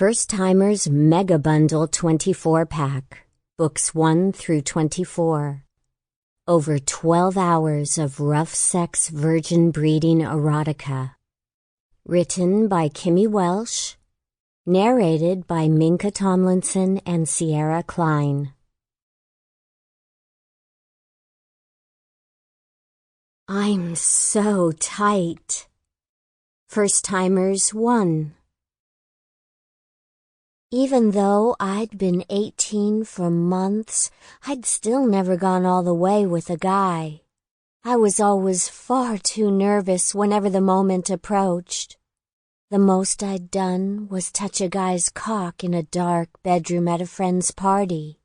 First Timers Mega Bundle 24-pack, books 1 through 24. Over 12 hours of rough sex virgin breeding erotica. Written by Kimmy Welsh. Narrated by Minka Tomlinson and Kline. I'm so tight. First Timers 1. Even though I'd been 18 for months, I'd still never gone all the way with a guy. I was always far too nervous whenever the moment approached. The most I'd done was touch a guy's cock in a dark bedroom at a friend's party.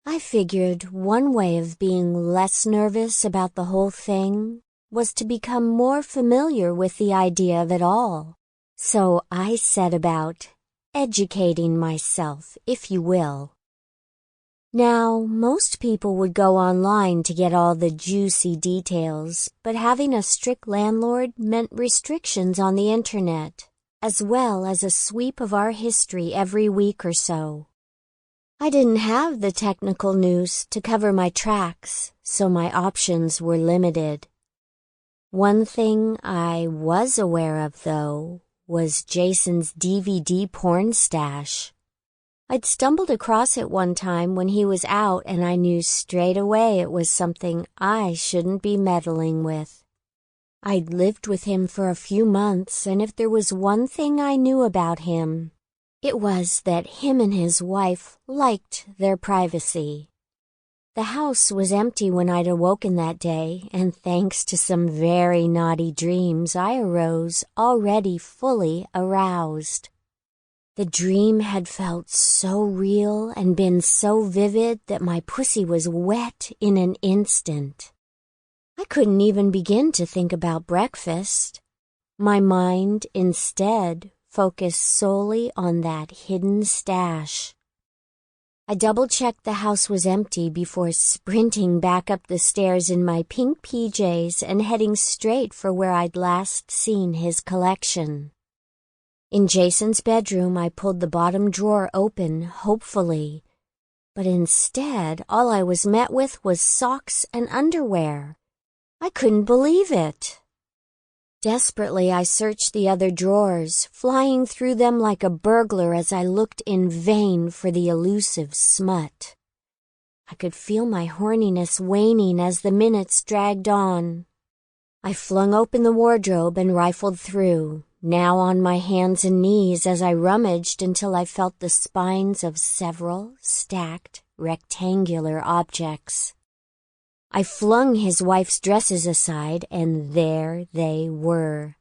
I figured one way of being less nervous about the whole thing was to become more familiar with the idea of it all. So I set about educating myself, if you will. Now, most people would go online to get all the juicy details, but having a strict landlord meant restrictions on the internet, as well as a sweep of our history every week or so. I didn't have the technical nous to cover my tracks, so my options were limited. One thing I was aware of, though, was Jason's DVD porn stash. I'd stumbled across it one time when he was out, and I knew straight away it was something I shouldn't be meddling with. I'd lived with him for a few months, and if there was one thing I knew about him, it was that him and his wife liked their privacy. The house was empty when I'd awoken that day, and thanks to some very naughty dreams, I arose already fully aroused. The dream had felt so real and been so vivid that my pussy was wet in an instant. I couldn't even begin to think about breakfast. My mind, instead, focused solely on that hidden stash. I double-checked the house was empty before sprinting back up the stairs in my pink PJs and heading straight for where I'd last seen his collection. In Jason's bedroom, I pulled the bottom drawer open, hopefully, but instead, all I was met with was socks and underwear. I couldn't believe it. Desperately, I searched the other drawers, flying through them like a burglar as I looked in vain for the elusive smut. I could feel my horniness waning as the minutes dragged on. I flung open the wardrobe and rifled through, now on my hands and knees as I rummaged until I felt the spines of several stacked rectangular objects. I flung his wife's dresses aside, and there they were,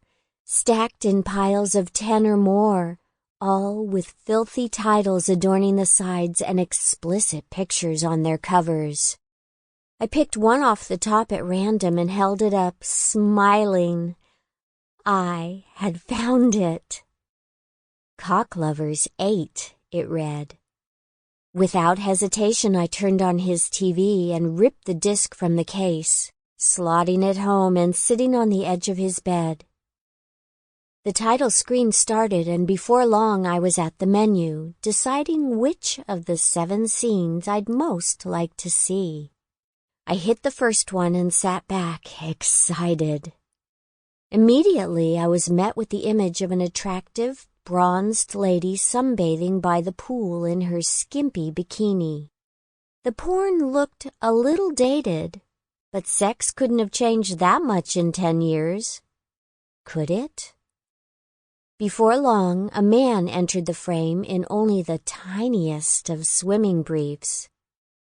stacked in piles of 10 or more, all with filthy titles adorning the sides and explicit pictures on their covers. I picked one off the top at random and held it up, smiling. I had found it. Cock Lovers 8, it read. Without hesitation, I turned on his TV and ripped the disc from the case, slotting it home and sitting on the edge of his bed. The title screen started, and before long I was at the menu, deciding which of the 7 scenes I'd most like to see. I hit the first one and sat back, excited. Immediately, I was met with the image of an attractive, bronzed lady sunbathing by the pool in her skimpy bikini. The porn looked a little dated, but sex couldn't have changed that much in 10 years. Could it? Before long, a man entered the frame in only the tiniest of swimming briefs.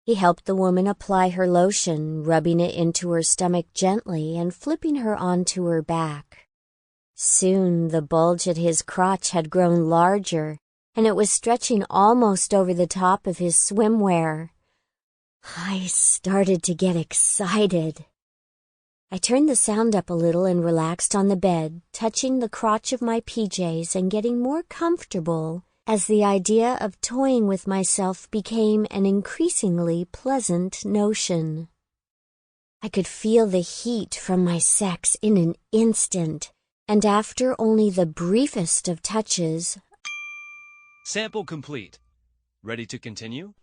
He helped the woman apply her lotion, rubbing it into her stomach gently and flipping her onto her back. Soon the bulge at his crotch had grown larger, and it was stretching almost over the top of his swimwear. I started to get excited. I turned the sound up a little and relaxed on the bed, touching the crotch of my PJs and getting more comfortable as the idea of toying with myself became an increasingly pleasant notion. I could feel the heat from my sex in an instant, and after only the briefest of touches, Sample complete. Ready to continue?